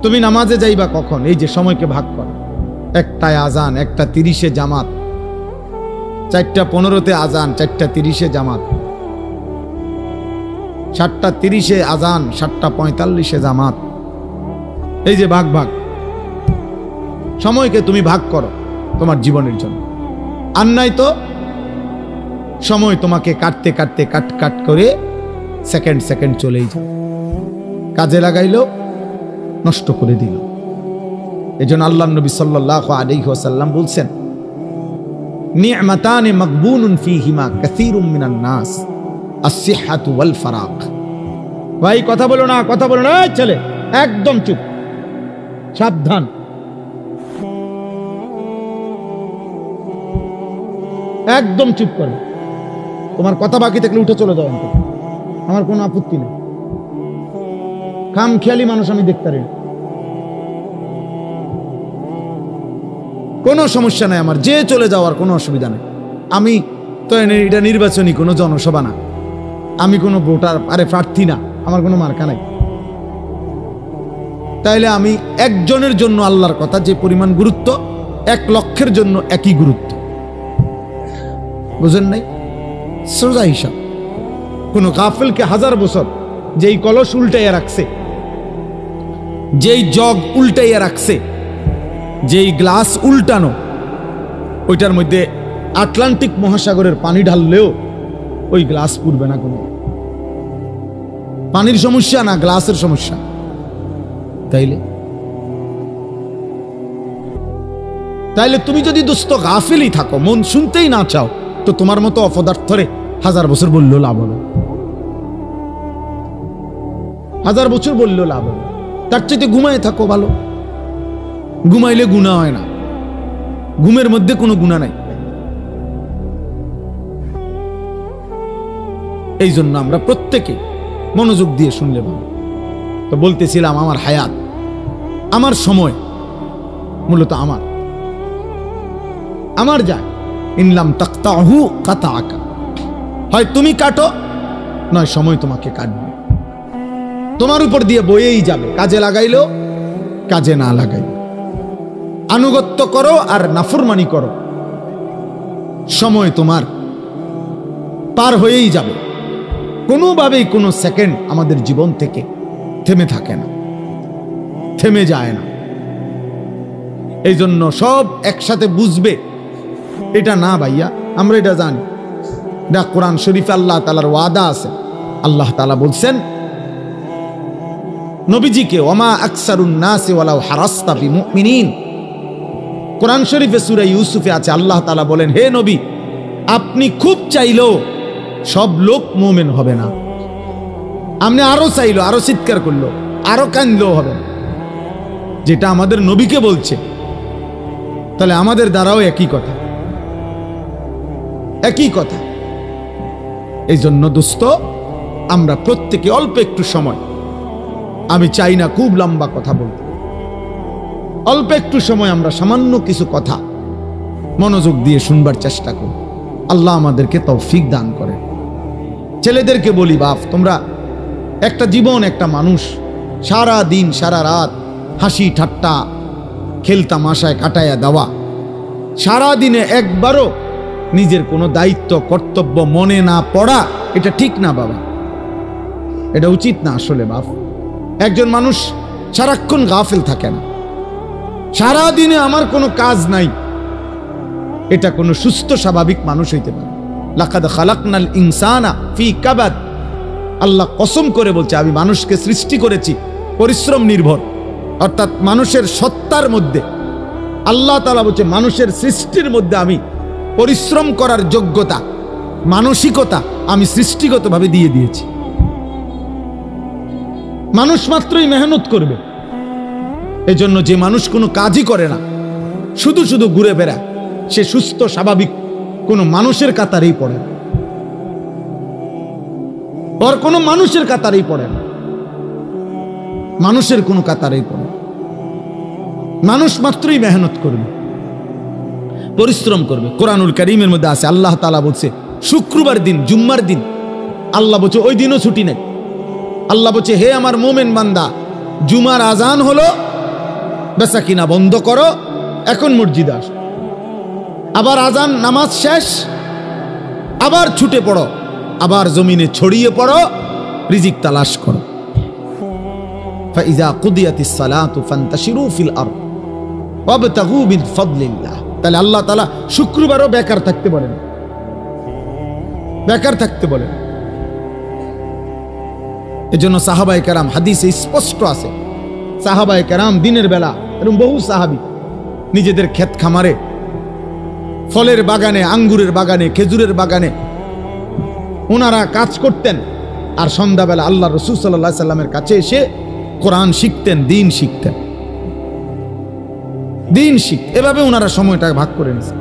তুমি নামাজে যাইবা কখন, এই যে সময়কে ভাগ করো। 1টায় আজান, 1:30 জামাত, 4:15 আজান, 4:30 জামাত, 7:30 আজান, 7:45 জামাত। এই যে ভাগ, সময়কে তুমি ভাগ করো তোমার জীবনের জন্য। আর নাই তো সময় তোমাকে কাটতে কাটতে কাট করে সেকেন্ড চলেই যায়, কাজে লাগাইলো নষ্ট করে দিল। এজন্য আল্লাহর নবী সাল্লাল্লাহু আলাইহি ওয়াসাল্লাম বলছেন, নি'মাতানি মাগবুনুন ফীহিমা কাসীরুম মিনান নাস, আস-সিহহাতু ওয়াল ফারাগ। ভাই কথা বলো না, এই ছেলে একদম চুপ, সাবধান। একদম চুপ করো, তোমার কথা বাকি থাকলে উঠে চলে যাও, আমার কোনো আপত্তি নেই। খামখেয়ালি মানুষ আমি দেখতে পারি না, কোনো সমস্যা নাই আমার, যে চলে যাওয়ার কোনো অসুবিধা নেই। আমি তো এটা নির্বাচনী কোনো জনসভা না, আমি কোনো ভোটার প্রার্থী না, আমার কোনো মার্কা নাই। তাইলে আমি একজনের জন্য আল্লাহর কথা যে পরিমাণ গুরুত্ব, 1 লক্ষের জন্য একই গুরুত্ব, বুঝেন নাই? সোজা হিসাব। কোন গাফেলকে 1000 বছর যেই কলস উল্টাইয়া রাখছে, যেই জগ উল্টাইয়া রাখছে, যেই গ্লাস উল্টানো, ওইটার মধ্যে আটলান্টিক মহাসাগরের পানি ঢাললেও ওই গ্লাস পুড়বে না। কোনো পানির সমস্যা না, গ্লাসের সমস্যা। তাইলে তুমি যদি দোস্ত গাফিলই থাকো, মন শুনতেই না চাও, তো তোমার মতো অপদার্থরে 1000 বছর বললেও লাভ হবে, 1000 বছর বললেও লাভ হবে। তার চাইতে ঘুমায় থাকো ভালো, ঘুমাইলে গুনাহ হয় না, ঘুমের মধ্যে কোনো গুনাহ নাই। এই জন্য আমরা প্রত্যেকে মনোযোগ দিয়ে শুনলে ভালো। তো বলতেছিলাম, আমার হায়াত, আমার সময় মূলত আমার যায়। ইনলাম তাকতাহু কাতাআকা, হয় তুমি কাটো নয় সময় তোমাকে কাটবে, তোমার উপর দিয়ে বয়েই যাবে। কাজে লাগাইলো, কাজে না লাগাইলো, আনুগত্য করো আর নাফরমানি করো, সময় তোমার পার হয়েই যাবে। কোনোভাবেই কোনো সেকেন্ড আমাদের জীবন থেকে থেমে থাকে না, থেমে যায় না। এই জন্য সব একসাথে বুঝবে এটা না ভাইয়া, আমরা এটা জানি। এটা কোরআন শরীফে আল্লাহ তাআলার ওয়াদা আছে। আল্লাহ তাআলা বলছেন নবীজিকে, ওমা আকসারুন নাসি ওয়ালাউ হারাসতা বিমুমিনিন। কোরআন শরীফে সূরা ইউসুফে আছে, আল্লাহ তাআলা বলেন, হে নবী, আপনি খুব চাইলেও সব লোক মুমিন হবে না। আপনি আরো চাইলো, আরো চিৎকার করলো, আরো কাঁদলেও হবে না। যেটা আমাদের নবীকে বলছে, তাহলে আমাদের দ্বারাও একই কথা, একই কথা। এই জন্য দোস্ত, আমরা প্রত্যেকে অল্প একটু সময়, আমি চাই না খুব লম্বা কথা বলতে, অল্প একটু সময় আমরা সামান্য কিছু কথা মনোযোগ দিয়ে শুনবার চেষ্টা করি। আল্লাহ আমাদেরকে তৌফিক দান করে। ছেলেদেরকে বলি, বাপ, তোমরা একটা জীবন, একটা মানুষ, সারা দিন সারা রাত হাসি ঠাট্টা খেলতামাশায় কাটাইয়া দেওয়া, সারা দিনে একবারও নিজের কোনো দায়িত্ব কর্তব্য মনে না পড়া, এটা ঠিক না বাবা, এটা উচিত না আসলে। বাপ, একজন মানুষ সারাক্ষণ গাফেল থাকে না, সারা দিনে আমার কোনো কাজ নাই, এটা কোনো সুস্থ স্বাভাবিক মানুষ হইতে পারে। লাকাদ খালাকনাল ইনসানা ফি কাবাদ। আল্লাহ কসম করে বলছে, আমি মানুষকে সৃষ্টি করেছি পরিশ্রম নির্ভর, অর্থাৎ মানুষের সত্তার মধ্যে আল্লাহ তাআলা বলছে, মানুষের সৃষ্টির মধ্যে আমি পরিশ্রম করার যোগ্যতা, মানসিকতা আমি সৃষ্টিগতভাবে দিয়ে দিয়েছি। মানুষ মাত্রই মেহনত করবে। এই জন্য যে মানুষ কোনো কাজই করে না, শুধু শুধু ঘুরে বেড়ায়, সে সুস্থ স্বাভাবিক কোনো মানুষের কাতারেই পড়ে না, ওর কোনো মানুষের কাতারেই পড়ে না, মানুষের কোনো কাতারেই পড়ে। মানুষ মাত্রই মেহনত করবে, পরিশ্রম করবে। কোরআনুল কারীমের মধ্যে আছে, আল্লাহ তাআলা বলছে শুক্রবার দিন, জুম্মার দিন, আল্লাহ বলছে ওই দিনও ছুটি নেই। আল্লাহ বলছে, হে আমার মোমেন বান্দা, জুমার আজান হলো, বেচা কিনা বন্ধ করো, এখন মসজিদে আসো। আবার আজান, নামাজ শেষ, আবার ছুটে পড়ো, আবার জমিনে ছড়িয়ে পড়ো, রিজিক তালাশ করো। ফাইজা কুদিয়াতিস সালাতু ফান্তাশিরু ফিল আরদ ওয়াবতাগু মিন ফাদলিল্লাহ। তাহলে আল্লাহ তাআলা শুক্রবারও বেকার থাকতে বলেন, বেকার থাকতে বলেন। এজন্য সাহাবায়ে কেরাম, হাদিসে স্পষ্ট আছে, সাহাবায়ে কেরাম দিনের বেলা, এরকম বহু সাহাবী নিজেদের ক্ষেত খামারে, ফলের বাগানে, আঙ্গুরের বাগানে, খেজুরের বাগানে ওনারা কাজ করতেন, আর সন্ধ্যাবেলা আল্লাহ রাসূল সাল্লাল্লাহু আলাইহি সাল্লামের কাছে এসে কোরআন শিখতেন, দিন শিখতেন, দিন শিখ। এভাবে ওনারা সময়টা ভাগ করে নিয়েছেন।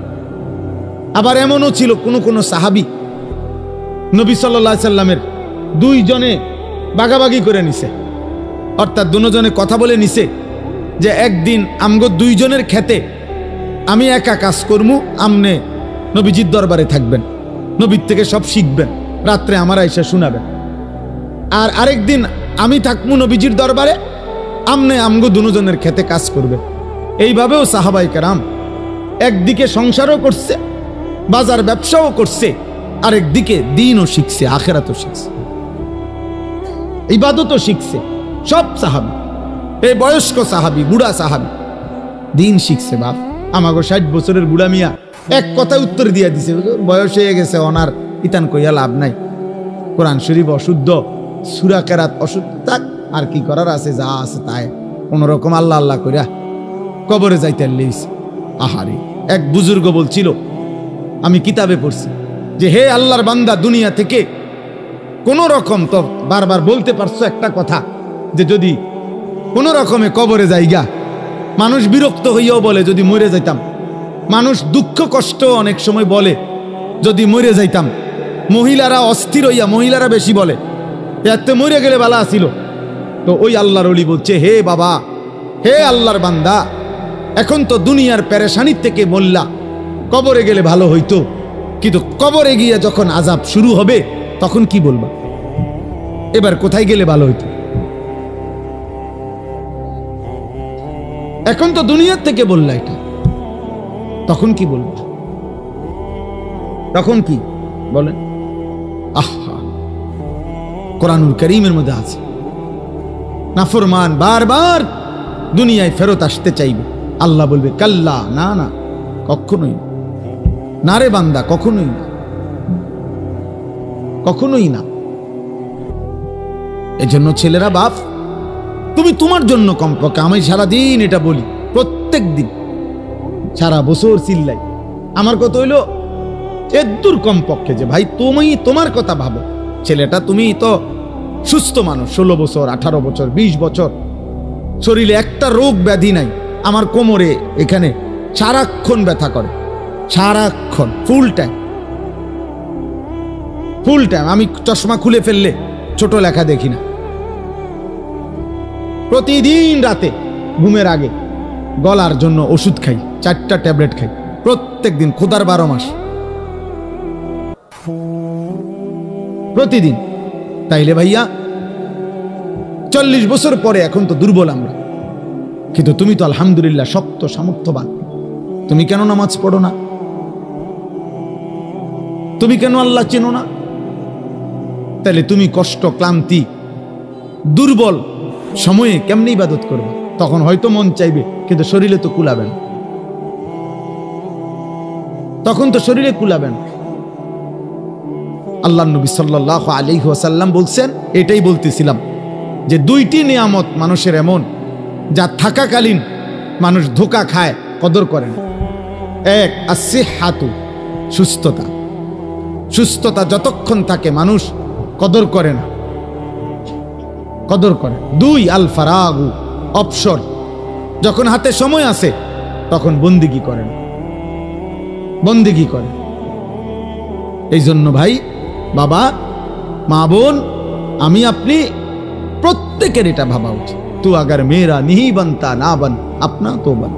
আবার এমনও ছিল কোন কোন সাহাবী নবী সাল্লাল্লাহু আলাইহি সাল্লামের দুইজনে ভাগাভাগি করে নিছে, অর্থাৎ দুজনে কথা বলে নিছে যে একদিন আমগো দুইজনের খেতে আমি একা কাজ করমু, আমনে নবীজির দরবারে থাকবেন, নবীর থেকে সব শিখবেন, রাত্রে আমার আইসা শোনাবেন। আর আরেকদিন আমি থাকমু নবীজির দরবারে, আমনে আমগো দুজনের খেতে কাজ করবে। এইভাবেও সাহাবায়ে কেরাম একদিকে সংসারও করছে, বাজার ব্যবসাও করছে, আরেকদিকে দ্বীনও শিখছে, আখিরাতও শিখছে, ইবাদতও শিখছে। সব সাহাবী, এই বয়স্ক সাহাবী, বুড়া সাহাবী দ্বীন শিখছে। বাপ, আমাগো 60 বছরের বুড়া মিয়া এক কথা উত্তর দিয়া দিছে, বয়স হয়ে গেছে, ওনার ইতান কইয়া লাভ নাই, কোরআন শরীফ অশুদ্ধ, সূরা কেরাত অশুদ্ধ, থাক, আর কি করার আছে, যা আছে তাই কোনরকম আল্লাহ আল্লাহ কইরা কবরে যাইতে লইছে। আহারে, এক বুজুর্গ বলছিল, আমি কিতাবে পড়ছি যে হে আল্লাহর বান্দা, দুনিয়া থেকে কোন রকম, তো বারবার বলতে পারছো একটা কথা, যে যদি কোন রকমে কবরে যাইগা, মানুষ বিরক্ত হইয়াও বলে যদি মরে যাইতাম, মানুষ দুঃখ কষ্ট অনেক সময় বলে যদি মরে যাইতাম, মহিলারা অস্থির হইয়া, মহিলারা বেশি বলে এতে মরে গেলে ভালো আছিল। তো ওই আল্লাহর ওলি বলছে, হে বাবা, হে আল্লাহর বান্দা, এখন তো দুনিয়ার পেরেশানির থেকে মোল্লা, কবরে গেলে ভালো হইতো, কিন্তু কবরে গিয়ে যখন আযাব শুরু হবে তখন কি বলবা? এবার কোথায় গেলে ভালো হইতো? এখন তো দুনিয়ার থেকে বললা এটা, তখন কি বলবা? তখন কি বলেন? আহা, কোরআনুল কারীমের মধ্যে আছে, নাফরমান বারবার দুনিয়ায় ফেরত আসতে চাইবে, আল্লাহ বলবে কাল্লা, না না, কখনোই না রে বান্দা, কখনোই না, কখনোই না। এজন্য ছেলেরা, বাপ তুমি তোমার জন্য কমপক্ষে, আমি সারাদিন এটা বলি, প্রত্যেক দিন সারা বছর চিল্লাই, আমার কথা হইল এদূর কমপক্ষে যে ভাই তুমি তোমার কথা ভাবো। ছেলেটা তুমি তো সুস্থ মানুষ, 16 বছর 18 বছর 20 বছর, শরীরে একটা রোগ ব্যাধি নাই। আমার কোমরে এখানে সারাক্ষণ ব্যথা করে, সারাক্ষণ, ফুল টাইম। আমি চশমা খুলে ফেললে ছোট লেখা দেখি না। প্রতিদিন রাতে ঘুমের আগে গলার জন্য ওষুধ খাই, 4টা ট্যাবলেট খাই প্রত্যেক দিন, খোদার 12 মাস প্রতিদিন। তাইলে ভাইয়া 40 বছর পরে এখন তো দুর্বল আমরা, কিন্তু তুমি তো আলহামদুলিল্লাহ শক্ত সামর্থ্যবান। তুমি কেন নামাজ পড়ো না? তুমি কেন আল্লাহ চেনো না? তাহলে তুমি কষ্ট, ক্লান্তি, দুর্বল সময়ে কেমনে ইবাদত করবে? তখন হয়তো মন চাইবে, কিন্তু শরীরে তো কুলাবে না, তখন তো শরীরে কুলাবে না। আল্লাহ নবী সাল্লাল্লাহু আলাইহি ওয়াসাল্লাম বলছেন, এটাই বলতেছিলাম যে 2টি নিয়ামত মানুষের এমন, যা থাকাকালীন মানুষ ধোঁকা খায়, কদর করে না। এক, আসিহাতু, সুস্থতা। সুস্থতা যতক্ষণ থাকে মানুষ কদর করে না, কদর করে। 2, আল ফারাগু, অবসর। যখন হাতে সময় আছে তখন বন্দিগি করেন, বন্দিগি করে। এই জন্য ভাই, বাবা, মা, বোন, আমি আপনি প্রত্যেকের এটা ভাবা উচিত। তু আগার মেয়েরা নিহি বানতা না বান আপনা তো বান।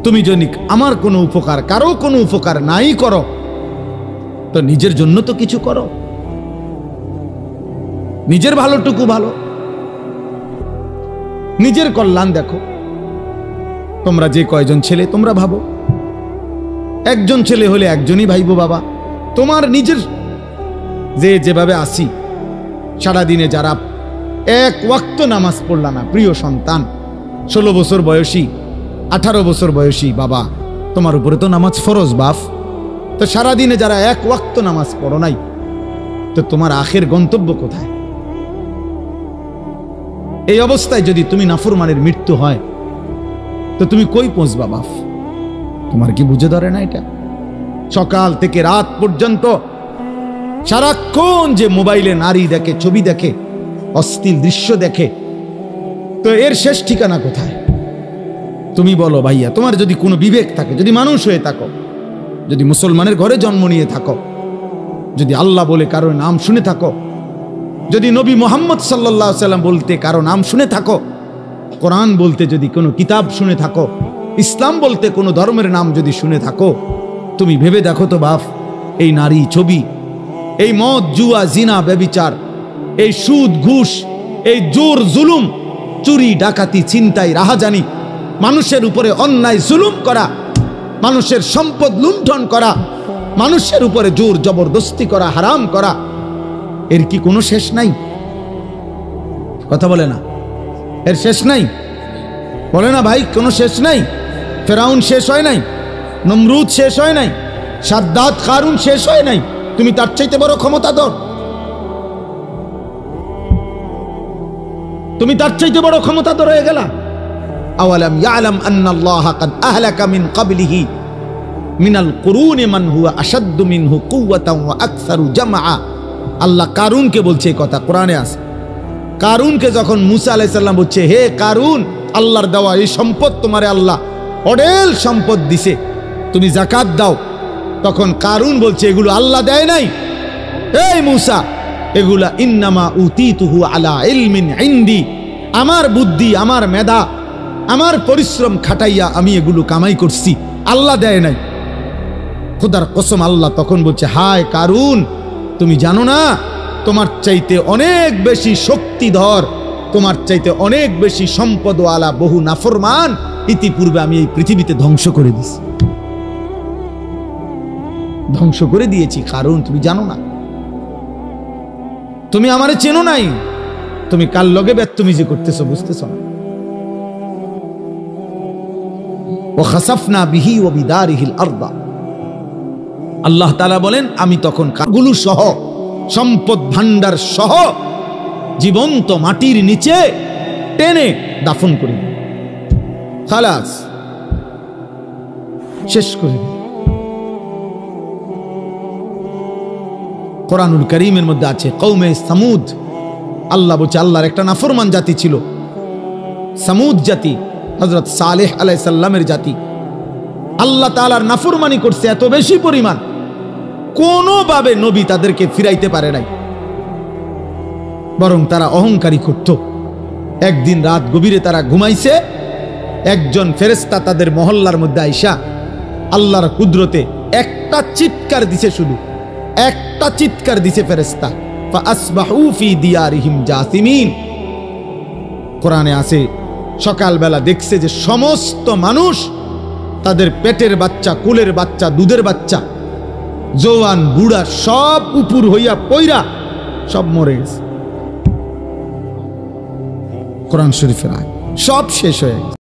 তুমি যদি আমার কোনো উপকার, কারো কোনো উপকার নাই করো, তো নিজের জন্য তো কিছু করো, নিজের ভালোটুকু ভালো, নিজের কল্যাণ দেখো। তোমরা যে কয়জন ছেলে তোমরা ভাবো, একজন ছেলে হলে একজনই ভাইবো বাবা। তোমার নিজের যেভাবে আসি, সারাদিনে যারা 1 ওয়াক্ত নামাজ পড়লা না, প্রিয় সন্তান, 16 বছর বয়সী, 18 বছর বয়সী বাবা, তোমার উপরে তো নামাজ ফরজ বাপ। তো সারাদিনে যারা 1 ওয়াক্ত নামাজ পড়ো নাই, তো তোমার আখের গন্তব্য কোথায়? এই অবস্থায় যদি তুমি নাফরমানের মৃত্যু হয়, তো তুমি কই পৌঁছবা বাপ? তোমার কি বুঝে ধরে না এটা? সকাল থেকে রাত পর্যন্ত সারাক্ষণ যে মোবাইলে নারী দেখে, ছবি দেখে, অশ্লীল দৃশ্য দেখে, তো এর শেষ ঠিকানা কোথায়? তুমি বলো ভাইয়া, তোমার যদি কোনো বিবেক থাকে, যদি মানুষ হয়ে থাকো, যদি মুসলমানের ঘরে জন্ম নিয়ে থাকো, যদি আল্লাহ বলে কারো নাম শুনে থাকো, যদি নবী মুহাম্মদ সাল্লাল্লাহু আলাইহি ওয়াসাল্লাম বলতে কারো নাম শুনে থাকো, কোরআন বলতে যদি কোনো কিতাব শুনে থাকো, ইসলাম বলতে কোনো ধর্মের নাম যদি শুনে থাকো, তুমি ভেবে দেখো তো বাপ, এই নারী, ছবি, এই মদ, জুয়া, জিনা, ব্যভিচার, এই সুদ, ঘুষ, এই জোর জুলুম, চুরি, ডাকাতি, ছিনতাই, রাহাজানি, মানুষের উপরে অন্যায় জুলুম করা, মানুষের সম্পদ লুণ্ঠন করা, মানুষের উপরে জোর জবরদস্তি করা, হারাম করা, এর কি কোনো শেষ নাই? কথা বলে না, এর শেষ নাই? বলে না ভাই, কোনো শেষ নাই? ফেরাউন শেষ হয় নাই, নমরুদ শেষ হয় নাই, সাদ্দাত, কারুন শেষ হয় নাই। তুমি তার চাইতে বড় ক্ষমতাধর, তুমি তার চাইতে বড় ক্ষমতাধর হয়ে গেলা। আওয়ালাম ইয়ালাম আন্নাল্লাহা কাদ আহলাকা মিন ক্বাবলিহি মিনাল কুরুনি মান হুয়া আশাদ্দু মিনহু কুওয়াতান ওয়া আকসারু জামআ। আল্লাহ কারুনকে বলছে এই কথা, কোরআনে আছে। কারুনকে যখন মুসা আলাইহিস সালাম বলছে, হে কারুন, আল্লাহর দেওয়া এই সম্পদ তোমারে আল্লাহ অঢেল সম্পদ দিছে, তুমি যাকাত দাও। তখন কারুন বলছে, এগুলো আল্লাহ দেয় নাই, এই মুসা, এগুলা ইন্নামা উতিতুহু আলা ইলমিন ইনদি, আমার বুদ্ধি, আমার মেধা, আমার পরিশ্রম খাটাইয়া আমি এগুলো কামাই করছি, আল্লাহ দেয় নাই। খোদার কসম, আল্লাহ তখন বলছে, হায় কারুন, তুমি জানো না তোমার চাইতে অনেক বেশি শক্তিধর, তোমার চাইতে অনেক বেশি সম্পদওয়ালা বহু নাফরমান ইতিপূর্বে আমি এই পৃথিবীতে ধ্বংস করে দিয়েছি, ধ্বংস করে দিয়েছি। কারণ তুমি জানো না, তুমি আমারে চেনো নাই, তুমি কার লগে বেত্তমিজি করতেছো বুঝতেছো না। ওয়া খাসাফনা বিহি ওয়া বিদারিহিল আরদা। আল্লাহ তাআলা বলেন আমি তখন কাগুলো সহ সম্পদ ভান্ডার সহ জীবন্ত মাটির নিচে টেনে দাফন করে দিই, খালাস শেষ করে দিই। কোরআনুল কারীমের মধ্যে আছে কওমে সামুদ। আল্লাহ বলছে আল্লাহর একটা নাফরমান জাতি ছিল সামুদ জাতি, হযরত সালেহ আলাইহিস সালামের জাতি। আল্লাহ তাআলার নাফরমানি করছে এত বেশি পরিমাণ, কোনোভাবে নবী তাদেরকে ফিরাইতে পারে নাই, বরং তারা অহংকারী করত। একদিন রাত গভীরে তারা ঘুমাইছে, একজন ফেরেশতা তাদের মহল্লার মধ্যে আইসা আল্লাহর কুদরতে একটা চিৎকার দিছে, শুধু একটা চিৎকার দিছে ফেরেশতা, ফাসবাহু ফি দিয়ারিহিম জাসিমিন। কোরআনে আছে সকালবেলা দেখছে যে সমস্ত মানুষ তাদের পেটের বাচ্চা, কুলের বাচ্চা, দুধের বাচ্চা, জওয়ান বুড়া সব উপর হইয়া পইরা সব মরে গেছে। কোরআন শরীফের আয়াত, সব শেষ হয়ে গেছে।